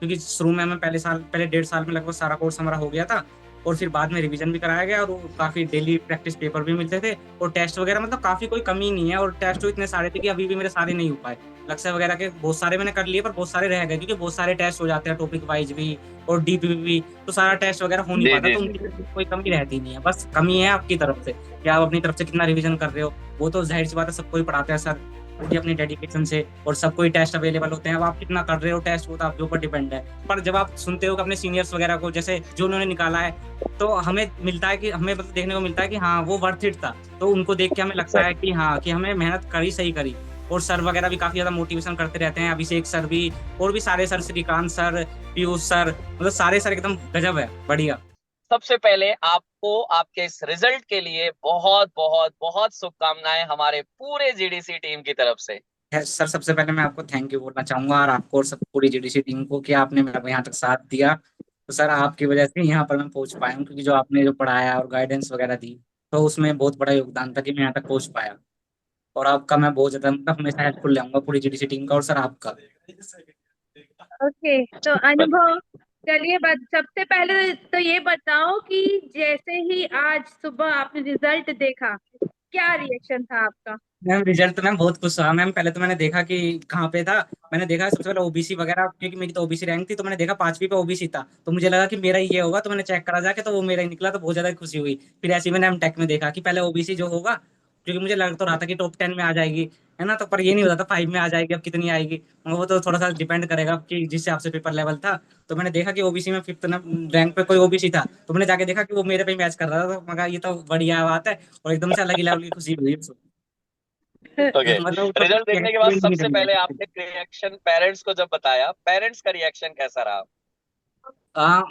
क्योंकि शुरू में हमें पहले 1.5 साल में लगभग सारा कोर्स हमारा हो गया था। और फिर बाद में रिवीजन भी कराया गया, और वो काफी डेली प्रैक्टिस पेपर भी मिलते थे, और टेस्ट वगैरह मतलब काफी कोई कमी नहीं है। और टेस्ट तो इतने सारे थे कि अभी भी मेरे सारे नहीं हो पाए। लक्ष्य वगैरह के बहुत सारे मैंने कर लिए, पर बहुत सारे रह गए, क्योंकि बहुत सारे टेस्ट हो जाते हैं टॉपिक वाइज भी और डीपीपी भी। तो सारा टेस्ट वगैरह हो नहीं जी पाता, जी तो जी उनकी जी। कोई कमी रहती नहीं है। बस कमी है आपकी तरफ से कि आप अपनी तरफ से कितना रिवीजन कर रहे हो। वो तो जाहिर सी बात है, सबको ही पढ़ाते हैं सर, पूरी अपनी डेडिकेशन से, और सबको ही टेस्ट अवेलेबल होते हैं। अब आप कितना कर रहे हो टेस्ट, वो तो आपके ऊपर डिपेंड है। पर जब आप सुनते हो कि अपने सीनियर्स वगैरह को, जैसे जो उन्होंने निकाला है, तो हमें मिलता है कि हमें मतलब देखने को मिलता है कि हाँ वो वर्थ इट था। तो उनको देख के हमें लगता है कि हाँ, कि हमें मेहनत करी, सही करी। और सर वगैरह भी काफी ज्यादा मोटिवेशन करते रहते हैं, अभिषेक सर भी, और भी सारे sir, Shrikant sir, Piyush sir, मतलब सारे सर एकदम गजब है, बढ़िया। सबसे पहले आपको आपके इस रिजल्ट के लिए बहुत बहुत बहुत शुभकामनाएं हमारे पूरे जीडीसी टीम की तरफ से। सर, सबसे पहले मैं आपको थैंक यू बोलना चाहूंगा, और आपको और सब पूरी जीडीसी टीम को, कि आपने मेरा यहाँ तक साथ दिया। तो सर, आपकी वजह से यहाँ पर मैं पहुंच पाया हूँ, क्योंकि जो आपने जो पढ़ाया और गाइडेंस वगैरह दी, तो उसमें बहुत बड़ा योगदान था कि मैं यहाँ तक पहुंच पाया। और आपका मैं बहुत ज्यादा मतलब हमेशा हेल्पफुल रहूंगा पूरी जीडीसी टीम का, और सर आपका। जी। ओके, तो अनुभव, चलिए बात सबसे पहले तो ये बताओ कि जैसे ही आज सुबह आपने रिजल्ट देखा, क्या रिएक्शन था आपका? मैम, रिजल्ट तो मैम बहुत खुश हुआ मैम। पहले तो मैंने देखा कि कहाँ पे था। मैंने देखा सबसे पहले ओबीसी वगैरह, क्योंकि मेरी तो ओबीसी रैंक थी, तो मैंने देखा 5वीं पे ओबीसी था, तो मुझे लगा कि मेरा ही ये होगा। तो मैंने चेक करा जाके, तो वो मेरा ही निकला, तो बहुत ज्यादा खुशी हुई। फिर ऐसे ही मैंने एमटेक में देखा कि पहले ओबीसी जो होगा, क्योंकि मुझे लग तो रहा था कि टॉप 10 में आ जाएगी, है ना, तो पर ये नहीं होता था 5 में आ जाएगी, अब कितनी आएगी। मगर वो तो थोड़ा सा डिपेंड करेगा कि जिस हिसाब से पेपर लेवल था। तो मैंने देखा कि ओबीसी में 5th रैंक पे कोई ओबीसी था, तो मैंने जाके देखा कि वो मेरे पे मैच कर रहा था, तो मगर ये तो बढ़िया बात है। और एकदम से अलग ही लेवल की खुशी हुई उसको। ओके। मतलब तो रिजल्ट देखने के बाद एक्सप्लेन नहीं सबसे करना पहले है। आपने रिएक्शन पेरेंट्स को जब बताया, पेरेंट्स का रिएक्शन कैसा रहा?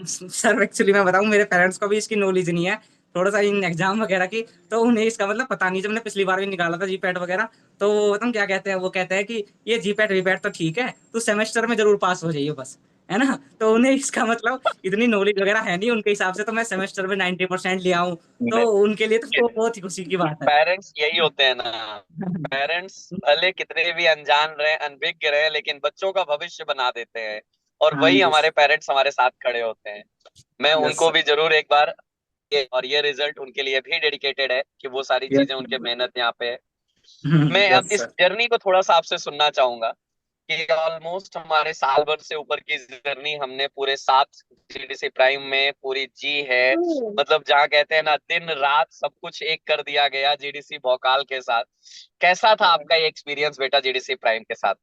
सर, एक्चुअली मैं बताऊं, मेरे पेरेंट्स को भी इसकी नॉलेज नहीं है, थोड़ा सा इन एग्जाम वगैरह की। तो उन्हें इसका मतलब पता नहीं। जब मैंने पिछली बार भी निकाला था जीपैट वगैरह, तो वो बताऊं क्या कहते हैं, वो कहते हैं कि ये जीपैट वीपैट तो ठीक है, तो सेमेस्टर में जरूर पास हो जाइए बस, है ना। तो उन्हें इसका मतलब इतनी नॉलेज वगैरह है नहीं उनके हिसाब से, तो मैं सेमेस्टर में 90% ले आऊं, तो उनके लिए तो वो बहुत ही खुशी की बात है। पेरेंट्स यही होते हैं ना। पेरेंट्स भले कितने भी अनजान रहे, अनभिज्ञ रहे, लेकिन बच्चों का भविष्य बना देते हैं। और हाँ वही जी। हमारे पेरेंट्स हमारे साथ खड़े होते हैं। मैं यस उनको सर। भी जरूर एक बार और ये रिजल्ट उनके लिए भी डेडिकेटेड है कि वो सारी यस। चीजें उनके मेहनत यहाँ पे है। मैं अब यस इस सर। जर्नी को थोड़ा सा आपसे सुनना चाहूंगा कि ऑलमोस्ट हमारे साल भर से ऊपर की जर्नी हमने पूरे 7 जीडीसी प्राइम में पूरी जी है। मतलब जहाँ कहते हैं ना, दिन रात सब कुछ एक कर दिया गया जीडीसी भोकाल के साथ। कैसा था आपका ये एक्सपीरियंस बेटा जीडीसी प्राइम के साथ?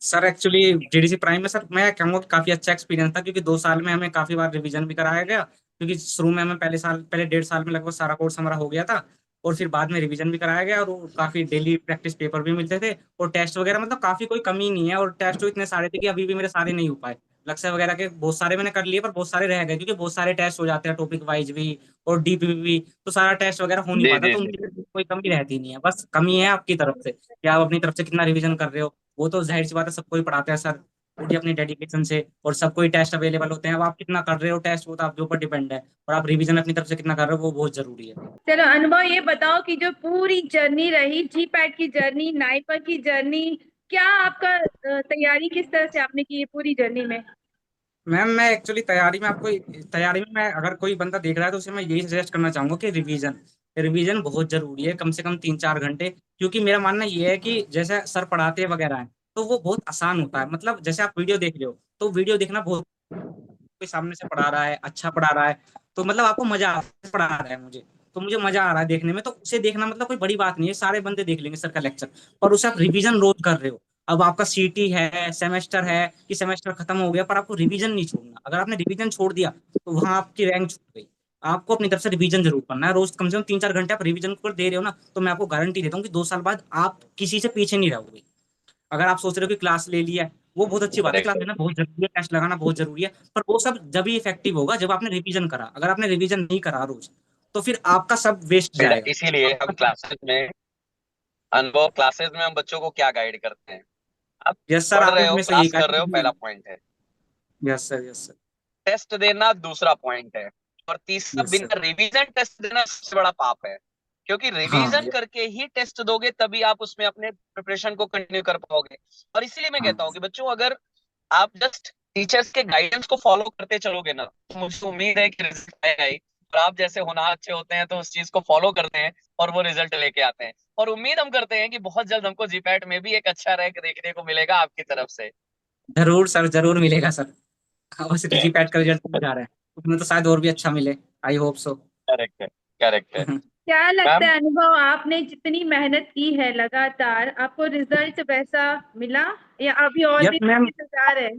सर, एक्चुअली जीडीसी प्राइम में सर मैं कहूँगा कि काफी अच्छा एक्सपीरियंस था, क्योंकि 2 साल में हमें काफी बार रिवीजन भी कराया गया। क्योंकि शुरू में हमें पहले 1.5 साल में लगभग सारा कोर्स हमारा हो गया था, और फिर बाद में रिवीजन भी कराया गया, और वो काफी डेली प्रैक्टिस पेपर भी मिलते थे, और टेस्ट वगैरह मतलब काफी कोई कमी नहीं है। और टेस्ट तो इतने सारे थे कि अभी भी मेरे सारे नहीं हो पाए। लक्ष्य वगैरह के बहुत सारे मैंने कर लिए, पर बहुत सारे रह गए, क्योंकि बहुत सारे टेस्ट हो जाते हैं टॉपिक वाइज भी और डीपीपी भी। तो सारा टेस्ट वगैरह हो नहीं जी पाता, जी तो जी। उनकी कोई कमी रहती नहीं है। बस कमी है आपकी तरफ से कि आप अपनी तरफ से कितना रिवीजन कर रहे हो। वो तो जाहिर सी बात है, सबको ही पढ़ाते हैं सर, पूरी अपनी डेडिकेशन से, और सबको ही टेस्ट अवेलेबल होते हैं। अब आप कितना कर रहे हो टेस्ट, वो तो आपके ऊपर डिपेंड है। और आप रिवीजन अपनी तरफ से कितना कर रहे हो, वो बहुत जरूरी है। चलो अनुभव, ये बताओ कि जो पूरी जर्नी रही, जी पैड की जर्नी, नाइपर की जर्नी, क्या आपका तैयारी किस तरह से आपने की है पूरी जर्नी में? मैम, मैं एक्चुअली तैयारी में मैं अगर कोई बंदा देख रहा है, तो उसे मैं यही सजेस्ट करना चाहूंगा कि रिवीजन रिवीजन बहुत जरूरी है, कम से कम 3-4 घंटे। क्योंकि मेरा मानना ये है कि जैसे सर पढ़ाते वगैरह हैं, तो वो बहुत आसान होता है। मतलब जैसे आप वीडियो देख रहे हो, तो वीडियो देखना बहुत, कोई सामने से पढ़ा रहा है, अच्छा पढ़ा रहा है, तो मतलब आपको मजा आ रहा है, पढ़ा रहा है मुझे, तो मुझे मजा आ रहा है देखने में, तो उसे देखना मतलब कोई बड़ी बात नहीं है, सारे बंदे देख लेंगे सर का लेक्चर। और उसे आप रिवीजन रोज कर रहे हो। अब आपका सीटी है, सेमेस्टर है, कि सेमेस्टर खत्म हो गया, पर आपको रिवीजन नहीं छोड़ना। अगर आपने रिवीजन छोड़ दिया, तो वहां आपकी रैंक छूट गई। आपको अपनी तरफ से रिवीजन जरूर करना है, रोज कम से कम 3-4 घंटे आप रिवीजन कर दे रहे हो ना, तो मैं आपको गारंटी देता हूँ कि 2 साल बाद आप किसी से पीछे नहीं रहोगे। अगर आप सोच रहे हो कि क्लास ले लिया है, वो बहुत अच्छी बात है, क्लास करेक्ट। लेना बहुत जरूरी है, टेस्ट लगाना बहुत जरूरी है, पर वो सब जब ही इफेक्टिव होगा जब आपने रिवीजन करा। अगर आपने रिवीजन नहीं करा रोज, तो फिर आपका सब वेस्ट बेटा जाएगा। इसीलिए हम क्लासेस में, अनुभव क्लासेस में हम बच्चों को क्या गाइड करते हैं? आप यस सर, पढ़ आपने रहे हो, हमें सही क्लास कहा कर रहे हो, कि पहला पॉइंट है। Yes sir, yes sir, test देना दूसरा पॉइंट है। और तीसरा, यस सर। बिना रिवीजन टेस्ट देना सबसे बड़ा पाप है। क्योंकि हाँ रिवीजन करके ही टेस्ट दोगे तभी आप उसमें अपने प्रिपरेशन को कंटिन्यू कर पाओगे। और इसीलिए मैं हाँ। कहता हूँ कि बच्चों, अगर आप जस्ट टीचर्स के गाइडेंस को फॉलो करते चलोगे ना, तो मुझे उम्मीद है कि रिजल्ट आएगा ही। और आप जैसे होनहार अच्छे होते हैं तो उस चीज को फॉलो करते हैं और वो रिजल्ट लेके आते हैं। और उम्मीद हम करते हैं कि बहुत जल्द हमको जीपैट में भी एक अच्छा रैंक देखने को मिलेगा आपकी तरफ से। जरूर सर, जरूर मिलेगा सर। वैसे तो जी पैट का रिजल्ट जा रहा है, उसमें तो शायद और भी अच्छा मिले। I hope so. करेक्ट है, करेक्ट है। क्या लगता मैम, है अनुभव, आपने जितनी मेहनत की है लगातार, आपको रिजल्ट वैसा मिला या अभी और यस भी मैम। कुछ इंतजार है?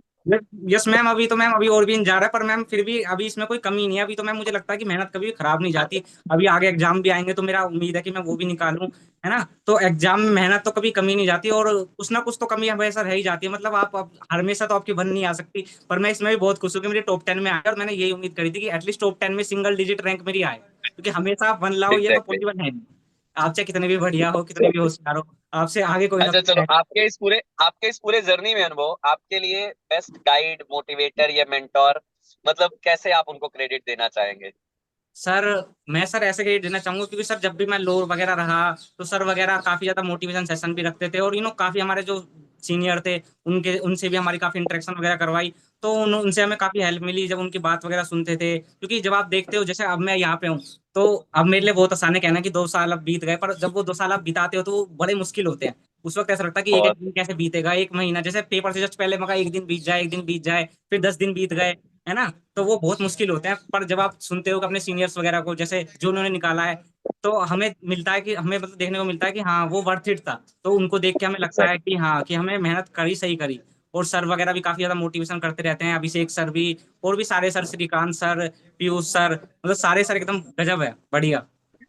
यस मैम, अभी तो मैम अभी और भी जा रहा है, पर मैम फिर भी अभी इसमें कोई कमी नहीं है। अभी तो मैम मुझे लगता है कि मेहनत कभी खराब नहीं जाती। अभी आगे एग्जाम भी आएंगे तो मेरा उम्मीद है कि मैं वो भी निकालूं, है ना। तो एग्जाम में मेहनत तो कभी कमी नहीं जाती, और कुछ ना कुछ तो कमी हमेशा रह ही जाती है। मतलब आप अब हमेशा तो आपकी बन नहीं आ सकती। पर मैं इसमें भी बहुत खुश हूँ कि मेरे टॉप 10 में आया, और मैंने यही उम्मीद करी थी कि एटलीस्ट टॉप 10 में सिंगल डिजिट रैंक मेरी आए, क्योंकि हमेशा आप 1 लाओ ये तो एग्जैक्टली। पॉसिबल है नहीं। आप चाहे कितने भी बढ़िया हो, कितने भी होशियार हो, आपसे आगे कोई ना अच्छा कोई चलो, है। आपके इस पूरे जर्नी में अनुभव, आपके लिए बेस्ट गाइड, मोटिवेटर या मेंटोर, मतलब कैसे आप उनको क्रेडिट देना चाहेंगे? सर, मैं सर ऐसे ही देना चाहूंगा, क्योंकि सर जब भी मैं लोअर वगैरह रहा, तो सर वगैरह काफी ज्यादा मोटिवेशन सेशन भी रखते थे, और काफी हमारे जो सीनियर थे, उनके उनसे भी हमारी काफी इंटरेक्शन वगैरह करवाई। तो उनसे हमें काफी हेल्प मिली जब उनकी बात वगैरह सुनते थे। क्योंकि जब आप देखते हो, जैसे अब मैं यहाँ पे हूँ, तो अब मेरे लिए बहुत आसान है कहना कि 2 साल अब बीत गए, पर जब वो 2 साल आप बिताते हो तो वो बड़े मुश्किल होते हैं। उस वक्त ऐसा लगता है कि एक एक बहुत। दिन कैसे बीतेगा, एक महीना, जैसे पेपर से जस्ट पहले मगा एक दिन बीत जाए, एक दिन बीत जाए, फिर 10 दिन बीत गए, है ना। तो वो बहुत मुश्किल होते हैं। पर जब आप सुनते हो कि अपने सीनियर्स वगैरह को, जैसे जो उन्होंने निकाला है, तो हमें मिलता है कि हमें मतलब देखने को मिलता है कि हाँ वो वर्थ इट था। तो उनको देख के हमें लगता है कि हाँ, कि हमें मेहनत करी, सही करी। और सर वगैरह भी काफी ज्यादा मोटिवेशन करते रहते हैं, अभिषेक सर भी, और भी सारे sir, Shrikant sir, Piyush sir, मतलब सारे सर एकदम गजब है, बढ़िया।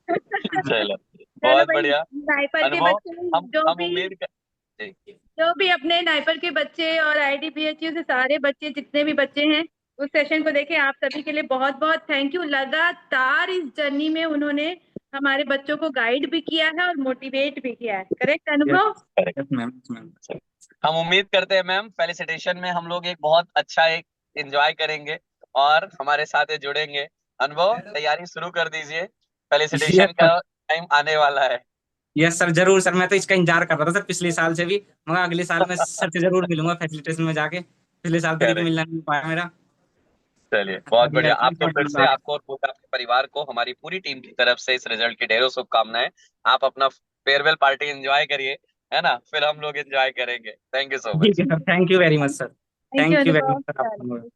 चलो, चलो बहुत भाई, बढ़िया। स्नाइपर के अनुभव, बच्चे हम जो हम भी उम्मीद कर जी। जो भी अपने नाइपर के बच्चे और आईडीपीएचयू से सारे बच्चे, जितने भी बच्चे हैं, उस सेशन को देखे, आप सभी के लिए बहुत बहुत थैंक यू। लगातार इस जर्नी में उन्होंने हमारे बच्चों को गाइड भी किया है और मोटिवेट भी किया है। Correct yes. Anubhav? Correct. Yes ma'am, yes ma'am. हम उम्मीद करते हैं मैम, फेलिसिटेशन में हम लोग एक बहुत अच्छा एक एंजॉय करेंगे और हमारे साथ ये जुड़ेंगे। अनुभव, तैयारी शुरू कर दीजिए, यस फेलिसिटेशन सर। का टाइम आने वाला है। यस सर, जरूर सर, मैं तो इसका इंतजार कर रहा था सर पिछले साल से भी। मगर अगले साल मैं सर से जरूर मिलूंगा फैसिलिटेशन में जाके। पिछले साल तरीके करेक्ट। मिलना नहीं पाया मेरा। चलिए, बहुत बढ़िया, बढ़िया। थैंक आपको यू फिर से, सर। आपको और पूरे आपके परिवार को हमारी पूरी टीम की तरफ से इस रिजल्ट की ढेरों शुभकामनाएं। आप अपना फेयरवेल पार्टी एंजॉय करिए, है ना, फिर हम लोग एंजॉय करेंगे। थैंक यू सो ठीक मच। है sir, thank you very much sir. Thank you thank you very अनुभव। मच सर, आपका। चलिए।